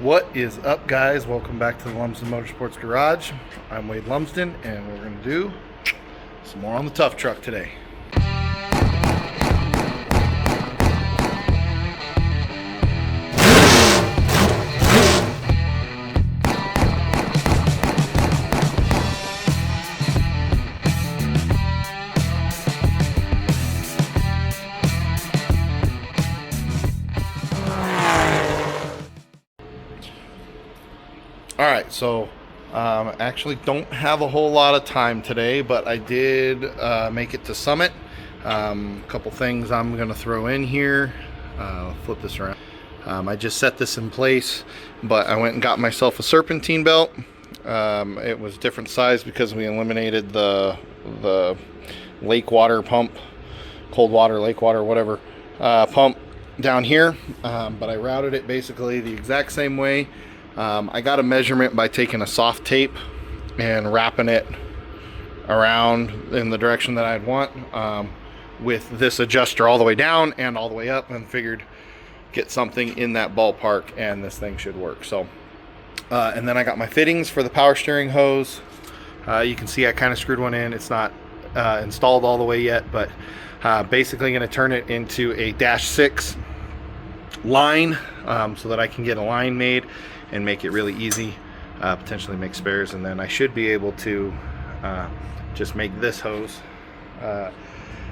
What is up, guys? Welcome back to the Lumsden Motorsports Garage. I'm Wade Lumsden, and we're going to do some more on the Tuff Truck today. Alright, so actually don't have a whole lot of time today, but I did make it to Summit. A couple things I'm going to throw in here. Flip this around. I just set this in place, but I went and got myself a serpentine belt. It was different size because we eliminated the lake water pump, cold water, lake water, whatever, pump down here. But I routed it basically the exact same way. I got a measurement by taking a soft tape and wrapping it around in the direction that I'd want, with this adjuster all the way down and all the way up, and figured get something in that ballpark and this thing should work. So and then I got my fittings for the power steering hose. You can see I kind of screwed one in. It's not installed all the way yet, but basically going to turn it into a -6 line, so that I can get a line made and make it really easy, potentially make spares, and then I should be able to just make this hose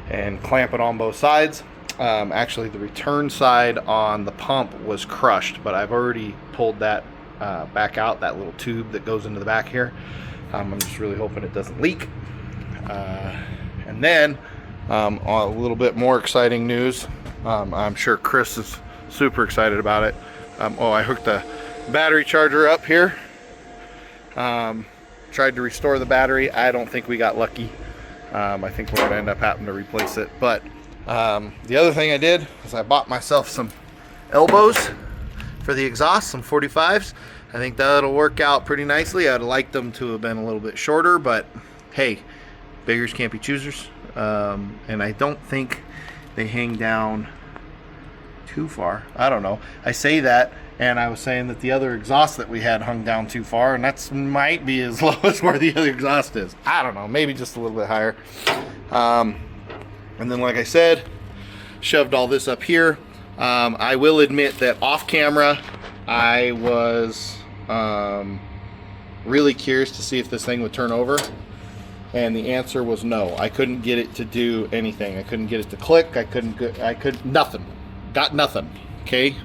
and clamp it on both sides. Actually, the return side on the pump was crushed, but I've already pulled that back out, that little tube that goes into the back here. I'm just really hoping it doesn't leak. And then a little bit more exciting news. I'm sure Chris is super excited about it. I hooked the battery charger up here. Tried to restore the battery. I don't think we got lucky. I think we're gonna end up having to replace it. But the other thing I did is I bought myself some elbows for the exhaust, some 45s. I think that'll work out pretty nicely. I'd like them to have been a little bit shorter, but hey, beggars can't be choosers. And I don't think they hang down too far. I don't know. I say that, and I was saying that the other exhaust that we had hung down too far, and that's might be as low as where the other exhaust is. I don't know, maybe just a little bit higher. And then, like I said, shoved all this up here. I will admit that off camera, I was really curious to see if this thing would turn over, and the answer was no. I couldn't get it to do anything. I couldn't get it to click. I could nothing. Got nothing. Okay.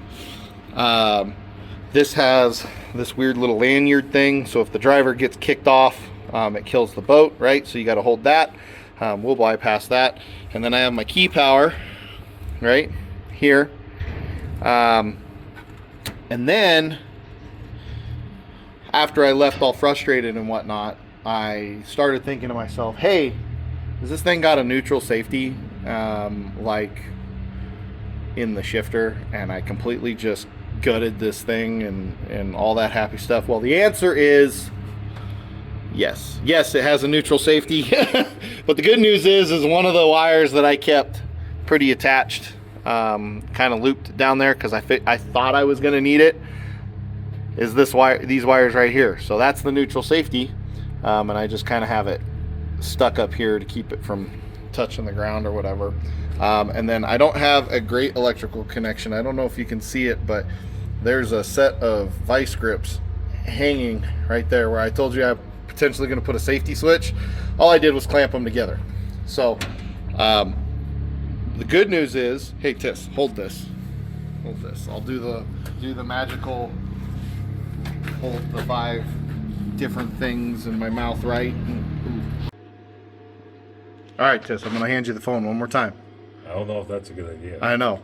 This has this weird little lanyard thing, so if the driver gets kicked off, it kills the boat, right? So you got to hold that. We'll bypass that. And then I have my key power right here. And then after I left all frustrated and whatnot, I started thinking to myself, hey, has this thing got a neutral safety like in the shifter? And I completely just gutted this thing and all that happy stuff. Well, the answer is yes. Yes, it has a neutral safety. But the good news is one of the wires that I kept pretty attached, kind of looped down there because I thought I was going to need it, is this wire, these wires right here. So that's the neutral safety, and I just kind of have it stuck up here to keep it from touching the ground or whatever. And then I don't have a great electrical connection. I don't know if you can see it, but there's a set of vice grips hanging right there where I told you I'm potentially going to put a safety switch. All I did was clamp them together. So the good news is, hey Tiss, hold this. Hold this. I'll do the magical hold the 5 different things in my mouth right. All right, Tiss, I'm going to hand you the phone one more time. I don't know if that's a good idea. I know.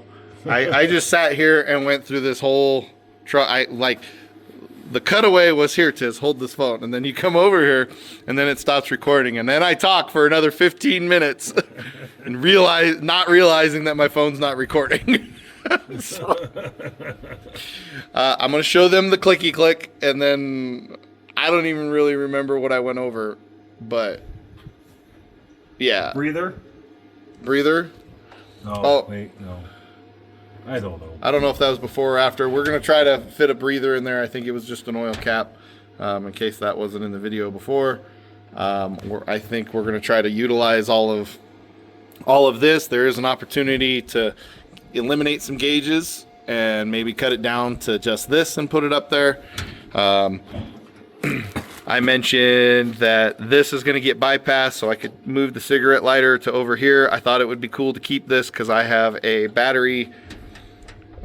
I just sat here and went through this whole the cutaway was here, Tiz, hold this phone, and then you come over here and then it stops recording, and then I talk for another 15 minutes and not realizing that my phone's not recording. So, I'm gonna show them the clicky click, and then I don't even really remember what I went over, but yeah. Breather? No, wait, no. I don't know. I don't know if that was before or after. We're going to try to fit a breather in there. I think it was just an oil cap, in case that wasn't in the video before. I think we're going to try to utilize all of this. There is an opportunity to eliminate some gauges and maybe cut it down to just this and put it up there. I mentioned that this is going to get bypassed, so I could move the cigarette lighter to over here. I thought it would be cool to keep this because I have a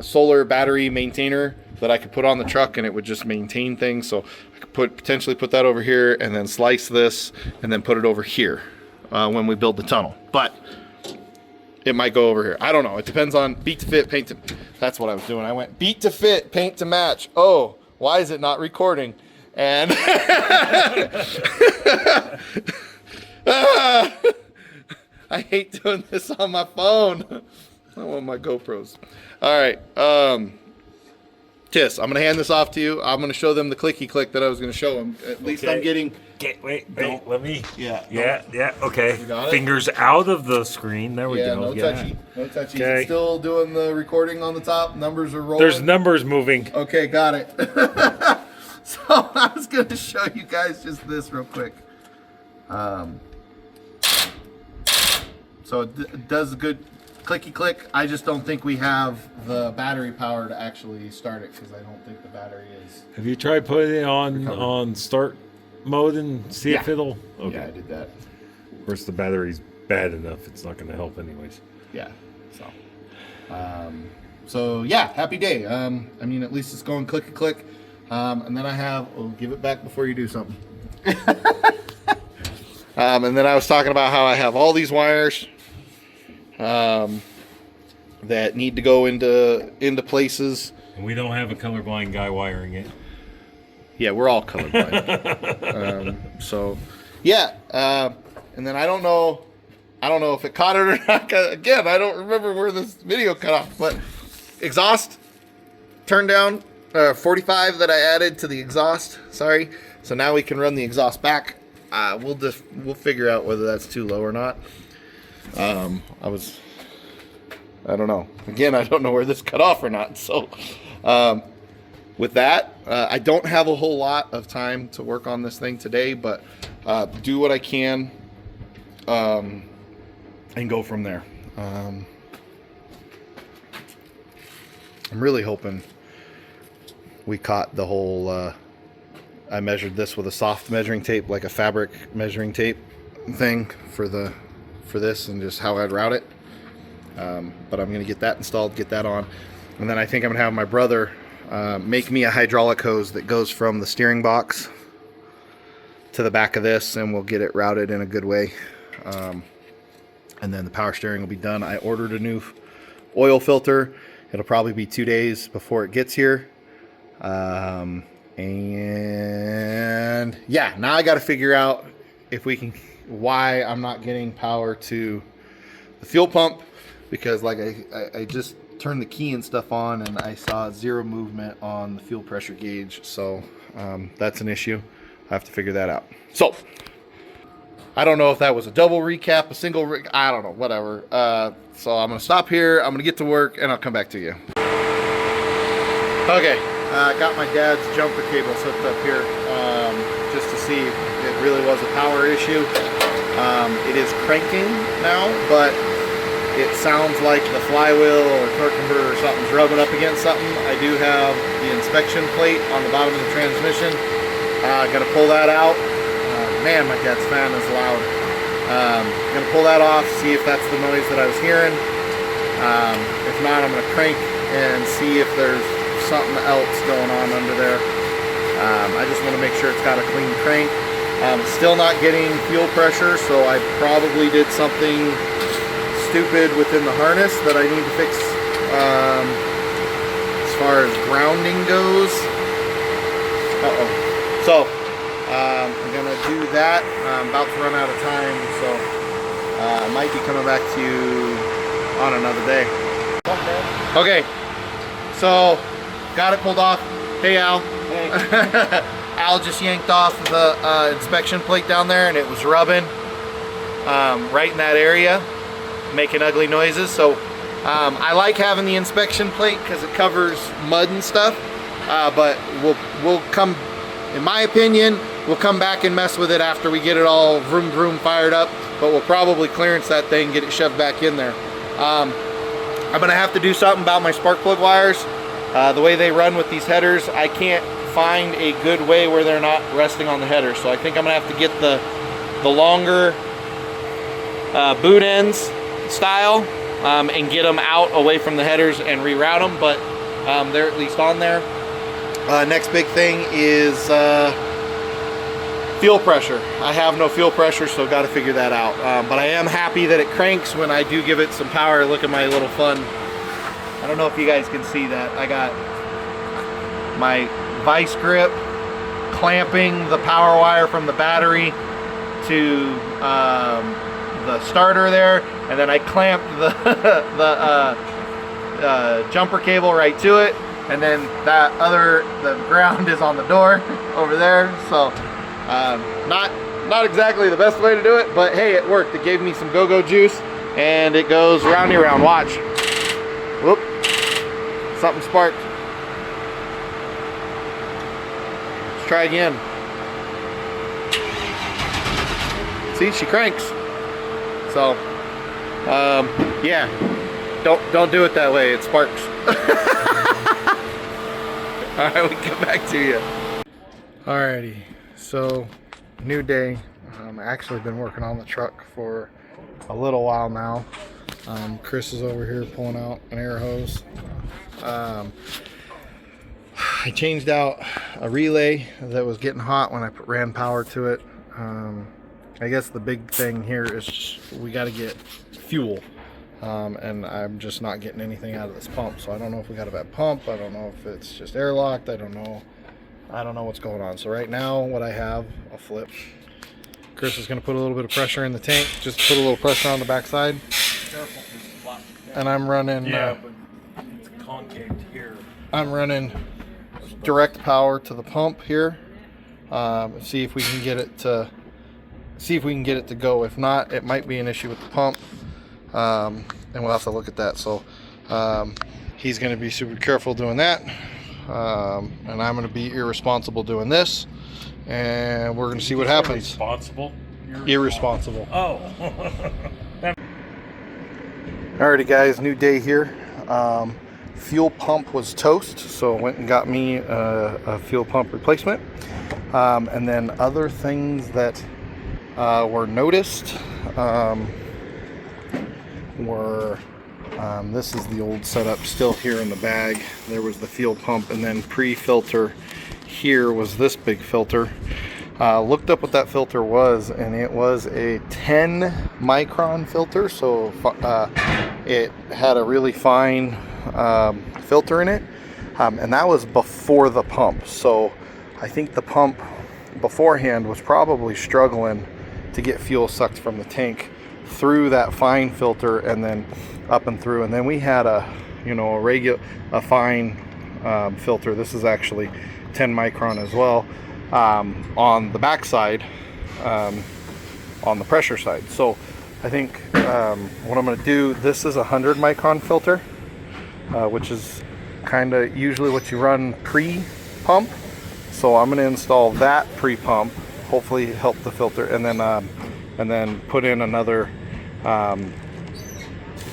solar battery maintainer that I could put on the truck and it would just maintain things. So I could potentially put that over here and then slice this and then put it over here when we build the tunnel. But it might go over here. I don't know. It depends on beat to fit, paint to... That's what I was doing. I went beat to fit, paint to match. Oh, why is it not recording? And I hate doing this on my phone. I want my GoPros. All right. Tiss, I'm going to hand this off to you. I'm going to show them the clicky click that I was going to show them. At least I'm getting... Wait, let me... Yeah. Yeah, okay. You got it? Fingers out of the screen. There we go. No touchy. No touchy. Okay. Still doing the recording on the top. Numbers are rolling. There's numbers moving. Okay, got it. So I was going to show you guys just this real quick. So it does a good clicky click. I just don't think we have the battery power to actually start it because I don't think the battery is... Have you tried putting it on start mode and see if it'll... Okay. Yeah, I did that. Of course, the battery's bad enough. It's not going to help anyways. Yeah. So yeah, happy day. I mean, at least it's going clicky click. And then I have... Oh, give it back before you do something. And then I was talking about how I have all these wires that need to go into places. And we don't have a colorblind guy wiring it. Yeah, we're all colorblind. So, yeah. And then I don't know if it caught it or not. Again, I don't remember where this video cut off. But exhaust, turn down, 45 that I added to the exhaust. Sorry. So now we can run the exhaust back. We'll figure out whether that's too low or not. I don't know. Again, I don't know where this cut off or not. So, with that, I don't have a whole lot of time to work on this thing today, but do what I can and go from there. I'm really hoping we caught the whole... I measured this with a soft measuring tape, like a fabric measuring tape thing for this and just how I'd route it. But I'm going to get that installed, get that on. And then I think I'm going to have my brother make me a hydraulic hose that goes from the steering box to the back of this, and we'll get it routed in a good way. And then the power steering will be done. I ordered a new oil filter. It'll probably be 2 days before it gets here. And yeah, now I got to figure out why I'm not getting power to the fuel pump, because like I just turned the key and stuff on and I saw zero movement on the fuel pressure gauge. So that's an issue. I have to figure that out. So I don't know if that was a double recap, a single I don't know, whatever. So I'm gonna stop here, I'm gonna get to work, and I'll come back to you. Okay. Got my dad's jumper cables hooked up here just to see if it really was a power issue. It is cranking now, but it sounds like the flywheel or torque converter or something's rubbing up against something. I do have the inspection plate on the bottom of the transmission. Gonna pull that out. Man, my dad's fan is loud. Gonna pull that off, see if that's the noise that I was hearing. If not, I'm gonna crank and see if there's something else going on under there. I just want to make sure it's got a clean crank. Still not getting fuel pressure, so I probably did something stupid within the harness that I need to fix as far as grounding goes. So I'm gonna do that. I'm about to run out of time, so I might be coming back to you on another day. Okay, so got it pulled off. Hey, Al. Hey. Al just yanked off the inspection plate down there, and it was rubbing right in that area, making ugly noises. So I like having the inspection plate because it covers mud and stuff, but we'll come, in my opinion, we'll come back and mess with it after we get it all vroom vroom fired up, but we'll probably clearance that thing, get it shoved back in there. I'm gonna have to do something about my spark plug wires. The way they run with these headers, I can't find a good way where they're not resting on the header. So I think I'm gonna have to get the longer boot ends style and get them out away from the headers and reroute them, but they're at least on there. Next big thing is fuel pressure. I have no fuel pressure, so got to figure that out. But I am happy that it cranks when I do give it some power. Look at my little fun. I don't know if you guys can see that. I got my vice grip clamping the power wire from the battery to the starter there, and then I clamped the jumper cable right to it, and then the ground is on the door over there. So not exactly the best way to do it, but hey, it worked. It gave me some go-go juice, and it goes roundy round. Watch. Whoop. Something sparked. Let's try again. See, she cranks. So, yeah, don't do it that way. It sparks. All right, we come back to you. Alrighty, so new day. Actually been working on the truck for a little while now. Chris is over here pulling out an air hose. I changed out a relay that was getting hot when I ran power to it. I guess the big thing here is just, we got to get fuel, and I'm just not getting anything out of this pump. So I don't know if we got a bad pump. I don't know if it's just airlocked. I don't know what's going on. So right now what I have, I'll flip. Chris is going to put a little bit of pressure in the tank, just put a little pressure on the backside. And I'm running. Yeah, but it's concave here. I'm running direct power to the pump here. See if we can get it to. See if we can get it to go. If not, it might be an issue with the pump, and we'll have to look at that. So he's going to be super careful doing that, and I'm going to be irresponsible doing this, and we're going to see what happens. Responsible? Irresponsible. Oh. Alrighty guys, new day here. Fuel pump was toast, so I went and got me a fuel pump replacement, and then other things that were noticed were this is the old setup still here in the bag. There was the fuel pump, and then pre-filter here was this big filter. Looked up what that filter was, and it was a 10 micron filter, so it had a really fine filter in it, and that was before the pump. So I think the pump beforehand was probably struggling to get fuel sucked from the tank through that fine filter and then up and through. And then we had a fine filter. This is actually 10 micron as well, on the back side, on the pressure side. So I think what I'm going to do, this is a 100 micron filter, which is kind of usually what you run pre-pump. So I'm going to install that pre-pump, hopefully help the filter, and then put in another 10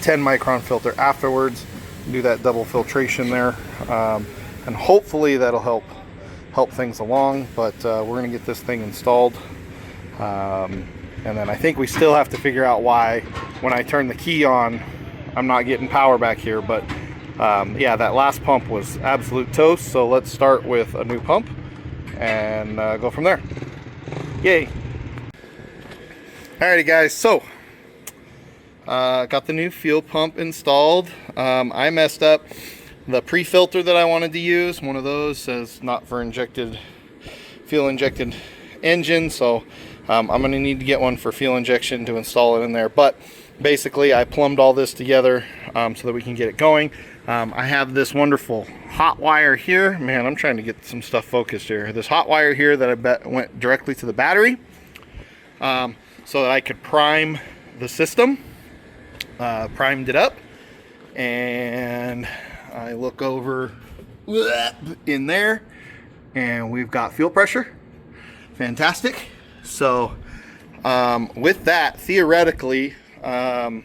micron filter afterwards. Do that double filtration there, and hopefully that'll help things along. But we're going to get this thing installed, and then I think we still have to figure out why when I turn the key on I'm not getting power back here. But yeah, that last pump was absolute toast. So let's start with a new pump and go from there. Yay. Alrighty guys, so got the new fuel pump installed. I messed up the pre-filter that I wanted to use. One of those says not for fuel injected engine, so I'm going to need to get one for fuel injection to install it in there. But basically I plumbed all this together so that we can get it going. I have this wonderful hot wire here. Man, I'm trying to get some stuff focused here. This hot wire here that I went directly to the battery, so that I could prime the system. Primed it up, and I look over in there, and we've got fuel pressure. Fantastic. So with that, theoretically, I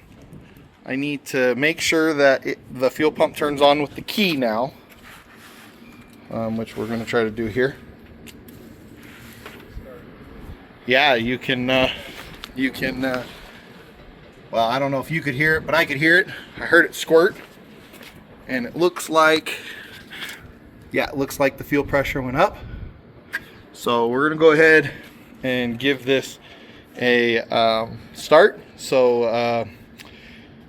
need to make sure that the fuel pump turns on with the key now, which we're going to try to do here. Yeah, you can, well, I don't know if you could hear it, but I could hear it. I heard it squirt, and it looks like, yeah, it looks like the fuel pressure went up. So we're going to go ahead and give this a start. So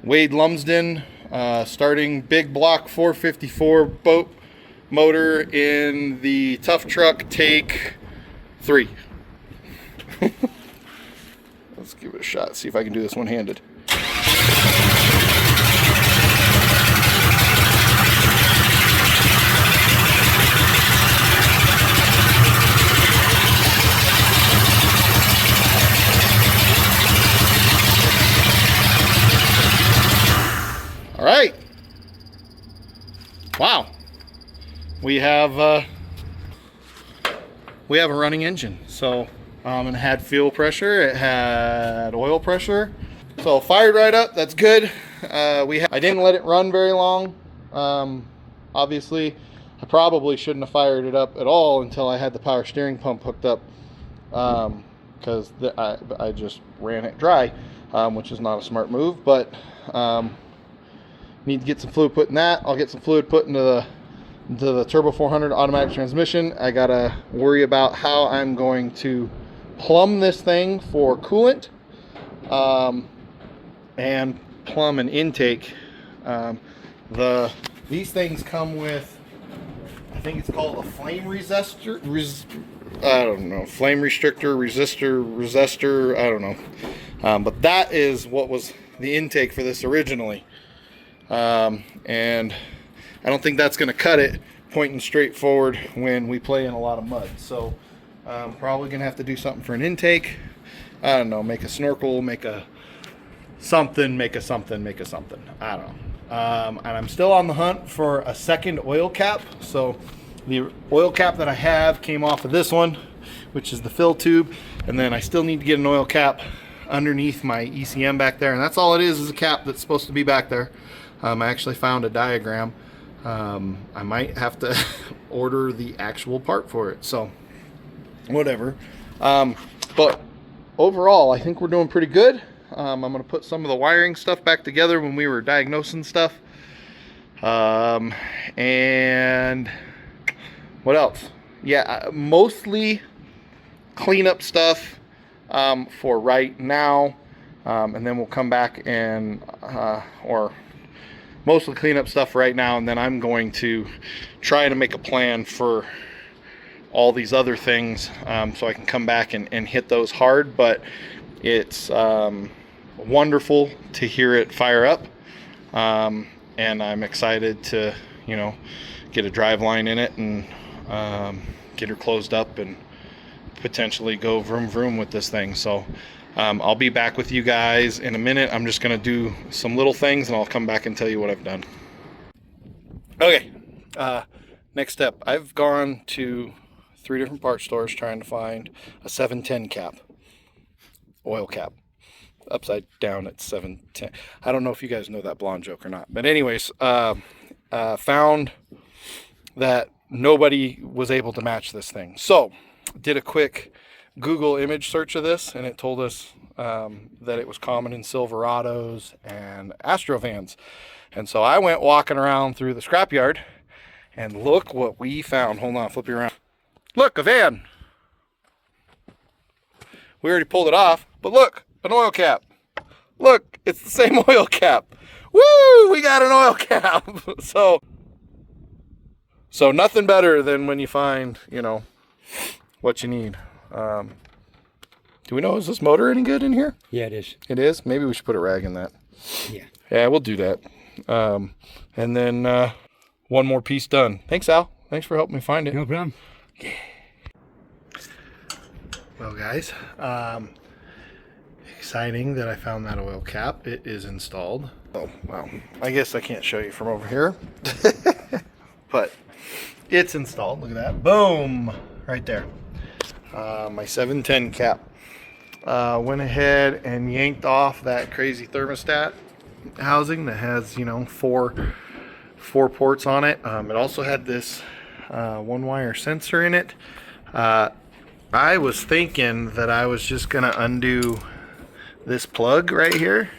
Wade Lumsden, starting big block 454 boat motor in the Tuff Truck, take 3. Let's give it a shot, see if I can do this one-handed. All right. Wow. We have a running engine. So and it had fuel pressure, it had oil pressure. So fired right up. That's good. I didn't let it run very long. Obviously, I probably shouldn't have fired it up at all until I had the power steering pump hooked up, because I just ran it dry, which is not a smart move. But need to get some fluid put in that. I'll get some fluid put into the Turbo 400 automatic transmission. I gotta worry about how I'm going to plumb this thing for coolant, and plumb an intake. These things come with, I think it's called a flame resistor. I don't know, flame restrictor, resistor. I don't know, but that is what was the intake for this originally. And I don't think that's going to cut it pointing straight forward when we play in a lot of mud. So I'm probably going to have to do something for an intake. I don't know, make a snorkel, make a something. I don't know. And I'm still on the hunt for a second oil cap. So the oil cap that I have came off of this one, which is the fill tube. And then I still need to get an oil cap underneath my ECM back there. And that's all it is a cap that's supposed to be back there. I actually found a diagram. I might have to order the actual part for it, so whatever. But overall, I think we're doing pretty good. I'm going to put some of the wiring stuff back together when we were diagnosing stuff. And what else? Yeah, mostly cleanup stuff for right now. And then we'll come back and, or mostly clean up stuff right now, and then I'm going to try to make a plan for all these other things, so I can come back and hit those hard. But it's wonderful to hear it fire up, and I'm excited to, you know, get a drive line in it and get her closed up and potentially go vroom vroom with this thing. So I'll be back with you guys in a minute. I'm just going to do some little things, and I'll come back and tell you what I've done. Okay, next step. I've gone to 3 different part stores trying to find a 710 cap, oil cap. Upside down at 710. I don't know if you guys know that blonde joke or not. But anyways, found that nobody was able to match this thing. So did a quick Google image search of this, and it told us that it was common in Silverados and Astrovans. And so I went walking around through the scrapyard, and look what we found. Hold on, flip you around. Look, a van. We already pulled it off, but look, an oil cap. Look, it's the same oil cap. Woo, we got an oil cap. So nothing better than when you find, you know, what you need. Do we know, is this motor any good in here? Yeah, it is. It is? Maybe we should put a rag in that. Yeah. Yeah, we'll do that. And then one more piece done. Thanks, Al. Thanks for helping me find it. No problem. Well, guys, exciting that I found that oil cap. It is installed. Oh, well, I guess I can't show you from over here. But it's installed. Look at that. Boom! Right there. My 710 cap. Went ahead and yanked off that crazy thermostat housing that has, you know, four ports on it. It also had this one wire sensor in it. I was thinking that I was just gonna undo this plug right here,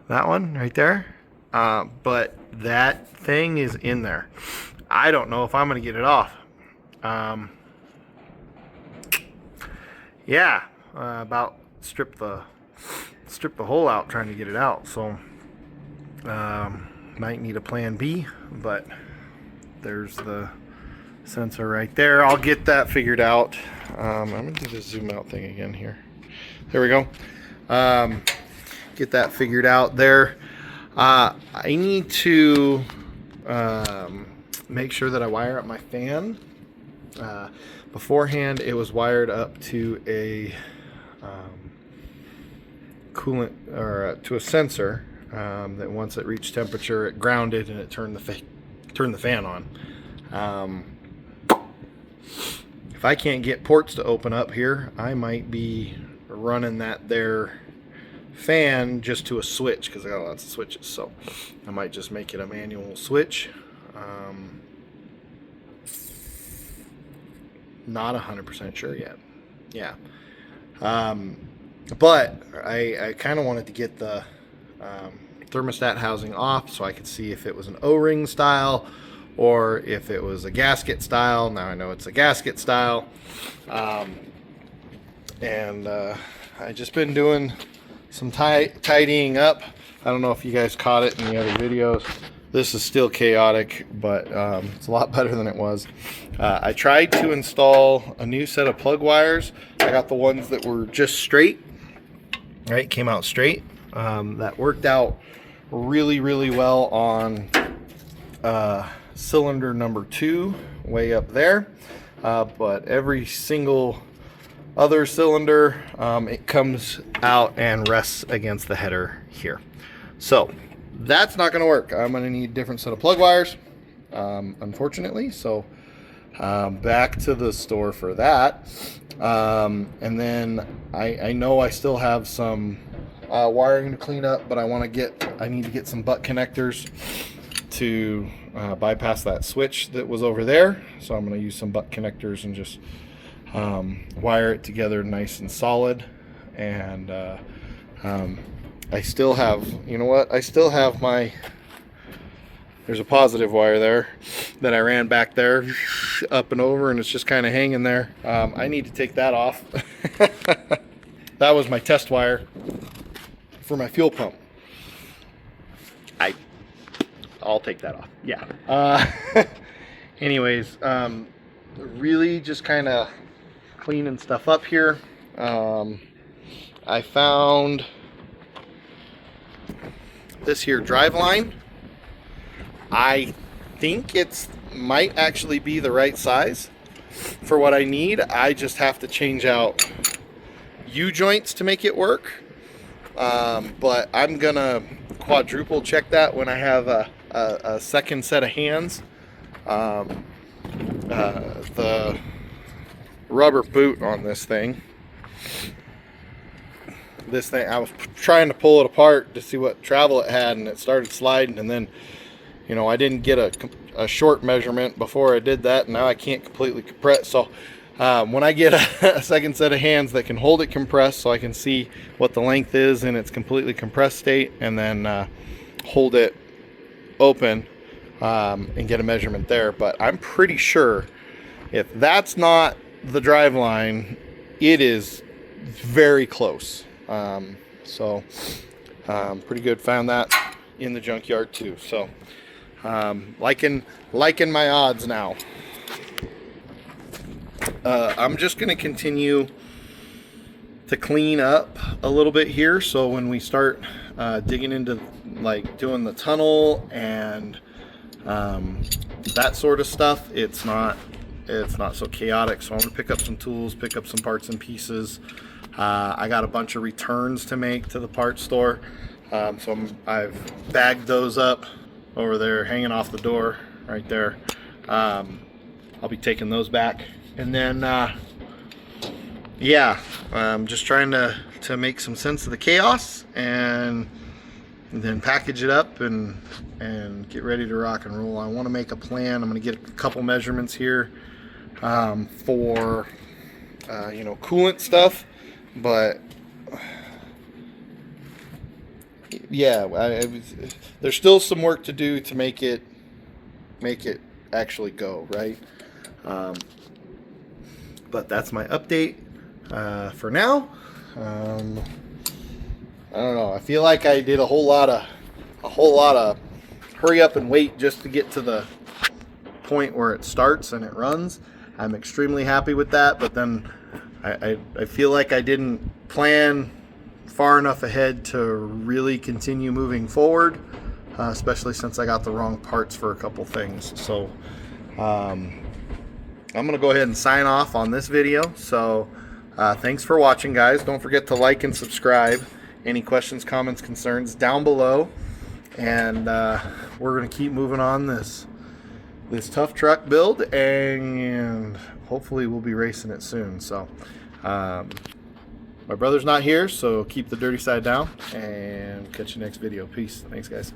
that one right there, but that thing is in there. I don't know if I'm gonna get it off. Yeah, about strip the hole out trying to get it out, so might need a plan B, but there's the sensor right there. I'll get that figured out. I'm gonna do the zoom out thing again here. There we go. Get that figured out there. I need to make sure that I wire up my fan. Beforehand, it was wired up to a coolant, or to a sensor that once it reached temperature, it grounded and it turned the fan on. If I can't get ports to open up here, I might be running that there fan just to a switch, because I got lots of switches, so I might just make it a manual switch. Not 100% sure yet. Yeah. But I kind of wanted to get the thermostat housing off so I could see if it was an O-ring style or if it was a gasket style. Now I know it's a gasket style. And I just been doing some tidying up. I don't know if you guys caught it in the other videos. This is still chaotic, but it's a lot better than it was. I tried to install a new set of plug wires. I got the ones that were just straight, right? Came out straight. That worked out really, really well on cylinder number 2, way up there. But every single other cylinder, it comes out and rests against the header here. So that's not going to work. I'm going to need a different set of plug wires, unfortunately. So back to the store for that. And then I know I still have some wiring to clean up, but I need to get some butt connectors to bypass that switch that was over there. So I'm going to use some butt connectors and just wire it together nice and solid. And I still have, you know what? I still have there's a positive wire there that I ran back there up and over, and it's just kind of hanging there. I need to take that off. That was my test wire for my fuel pump. I'll take that off. Yeah. Anyways, really just kind of cleaning stuff up here. I found this here drive line. I think it might actually be the right size for what I need. I just have to change out U-joints to make it work. But I'm gonna quadruple check that when I have a second set of hands. The rubber boot on this thing, I was trying to pull it apart to see what travel it had, and it started sliding, and then, you know, I didn't get a short measurement before I did that, and now I can't completely compress. So when I get a second set of hands that can hold it compressed, so I can see what the length is in its completely compressed state, and then hold it open and get a measurement there. But I'm pretty sure if that's not the drive line, it is very close. Pretty good. Found that in the junkyard too. So liking my odds now. I'm just going to continue to clean up a little bit here, so when we start digging into like doing the tunnel and that sort of stuff, it's not so chaotic. So I'm gonna pick up some tools, pick up some parts and pieces. I got a bunch of returns to make to the parts store. So I've bagged those up over there, hanging off the door right there. I'll be taking those back, and then yeah, I'm just trying to make some sense of the chaos, and then package it up and get ready to rock and roll. I want to make a plan. I'm going to get a couple measurements here for you know, coolant stuff, but yeah, there's still some work to do to make it actually go right. But that's my update for now. I don't know. I feel like I did a whole lot of hurry up and wait just to get to the point where it starts and it runs. I'm extremely happy with that, but then I feel like I didn't plan far enough ahead to really continue moving forward, especially since I got the wrong parts for a couple things. So I'm gonna go ahead and sign off on this video. So thanks for watching, guys. Don't forget to like and subscribe. Any questions, comments, concerns down below, and we're gonna keep moving on this Tuff Truck build, and hopefully we'll be racing it soon. So my brother's not here, so keep the dirty side down, and catch you next video. Peace. Thanks, guys.